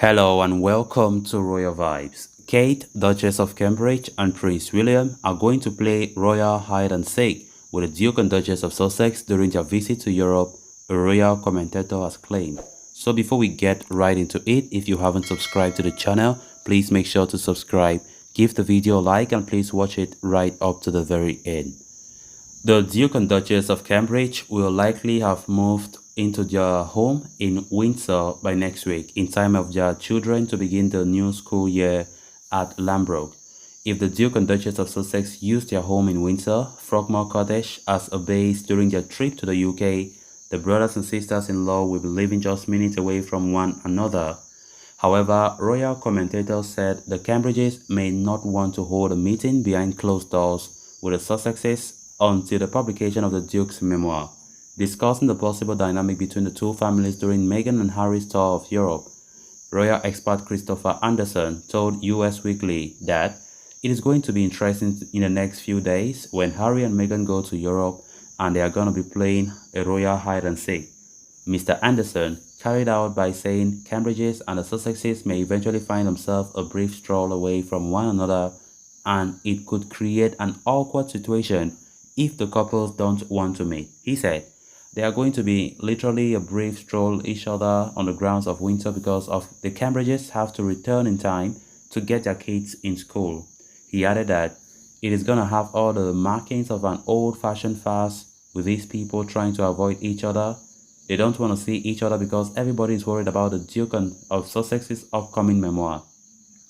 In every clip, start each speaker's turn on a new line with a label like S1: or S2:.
S1: Hello and welcome to Royal Vibes. Kate, Duchess of Cambridge, and Prince William are going to play royal hide and seek with the Duke and Duchess of Sussex during their visit to Europe, a royal commentator has claimed. So before we get right into it, if you haven't subscribed to the channel, please make sure to subscribe, give the video a like, and please watch it right up to the very end. The Duke and Duchess of Cambridge will likely have moved into their home in Windsor by next week, in time of their children to begin the new school year at Lambrook. If the Duke and Duchess of Sussex use their home in Windsor, Frogmore Cottage, as a base during their trip to the UK, the brothers and sisters-in-law will be living just minutes away from one another. However, royal commentators said the Cambridges may not want to hold a meeting behind closed doors with the Sussexes until the publication of the Duke's memoir, discussing the possible dynamic between the two families during Meghan and Harry's tour of Europe. Royal expert Christopher Anderson told US Weekly that it is going to be interesting in the next few days when Harry and Meghan go to Europe and they are going to be playing a royal hide and seek. Mr. Anderson carried out by saying Cambridges and the Sussexes may eventually find themselves a brief stroll away from one another, and it could create an awkward situation if the couples don't want to meet. He said they are going to be literally a brief stroll each other on the grounds of Windsor because of the Cambridges have to return in time to get their kids in school. He added that it is going to have all the markings of an old-fashioned farce with these people trying to avoid each other. They don't want to see each other because everybody is worried about the Duke of Sussex's upcoming memoir.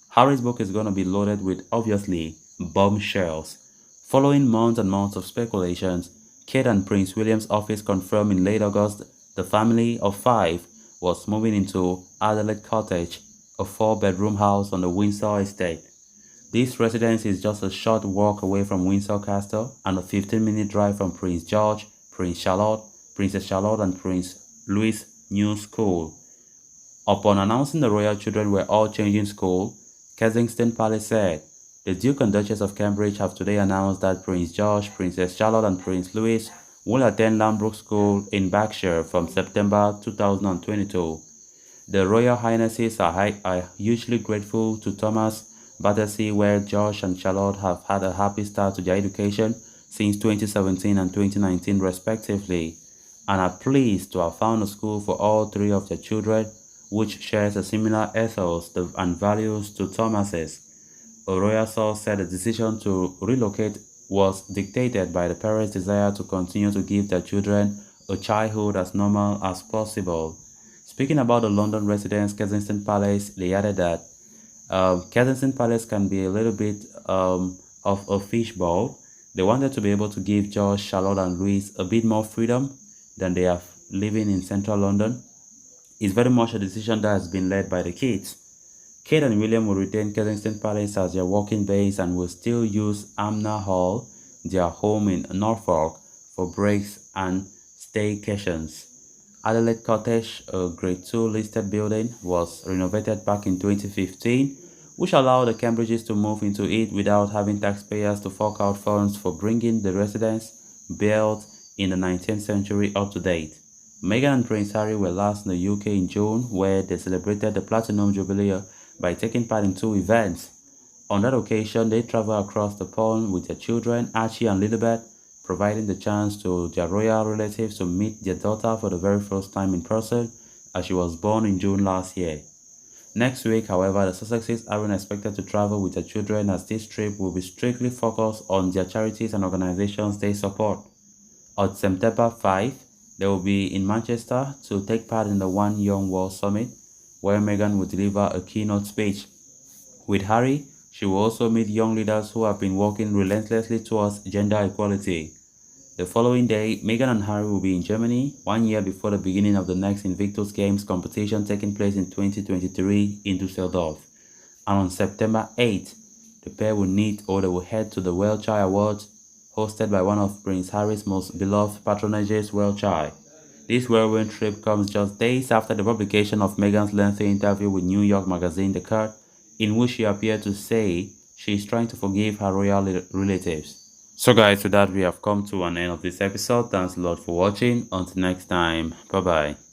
S1: Harry's book is going to be loaded with, obviously, bombshells. Following months and months of speculations, Kate and Prince William's office confirmed in late August the family of 5 was moving into Adelaide Cottage, a 4-bedroom house on the Windsor estate. This residence is just a short walk away from Windsor Castle and a 15-minute drive from Prince George, Princess Charlotte, and Prince Louis' new school. Upon announcing the royal children were all changing school, Kensington Palace said, the Duke and Duchess of Cambridge have today announced that Prince George, Princess Charlotte, and Prince Louis will attend Lambrook School in Berkshire from September 2022. The Royal Highnesses are hugely grateful to Thomas Battersea, where George and Charlotte have had a happy start to their education since 2017 and 2019 respectively, and are pleased to have found a school for all 3 of their children, which shares a similar ethos and values to Thomas's. A royal source said the decision to relocate was dictated by the parents' desire to continue to give their children a childhood as normal as possible. Speaking about the London residence Kensington Palace, they added that Kensington Palace can be a little bit of a fishbowl. They wanted to be able to give George, Charlotte, and Louis a bit more freedom than they have living in central London. It's very much a decision that has been led by the kids. Kate and William will retain Kensington Palace as their working base and will still use Amna Hall, their home in Norfolk, for breaks and staycations. Adelaide Cottage, a Grade 2 listed building, was renovated back in 2015, which allowed the Cambridges to move into it without having taxpayers to fork out funds for bringing the residence, built in the 19th century, up to date. Meghan and Prince Harry were last in the UK in June, where they celebrated the Platinum Jubilee by taking part in 2 events. On that occasion, they traveled across the pond with their children, Archie and Lilibet, providing the chance to their royal relatives to meet their daughter for the very first time in person, as she was born in June last year. Next week, however, the Sussexes aren't expected to travel with their children, as this trip will be strictly focused on their charities and organizations they support. On September 5, they will be in Manchester to take part in the One Young World Summit, where Meghan will deliver a keynote speech. With Harry, she will also meet young leaders who have been working relentlessly towards gender equality. The following day, Meghan and Harry will be in Germany, 1 year before the beginning of the next Invictus Games competition taking place in 2023 in Düsseldorf. And on September 8, the pair will meet or they will head to the Wiltshire Awards, hosted by one of Prince Harry's most beloved patronages, Wiltshire. This whirlwind trip comes just days after the publication of Meghan's lengthy interview with New York magazine The Cut, in which she appeared to say she is trying to forgive her royal relatives. So guys, with that we have come to an end of this episode. Thanks a lot for watching. Until next time, bye bye.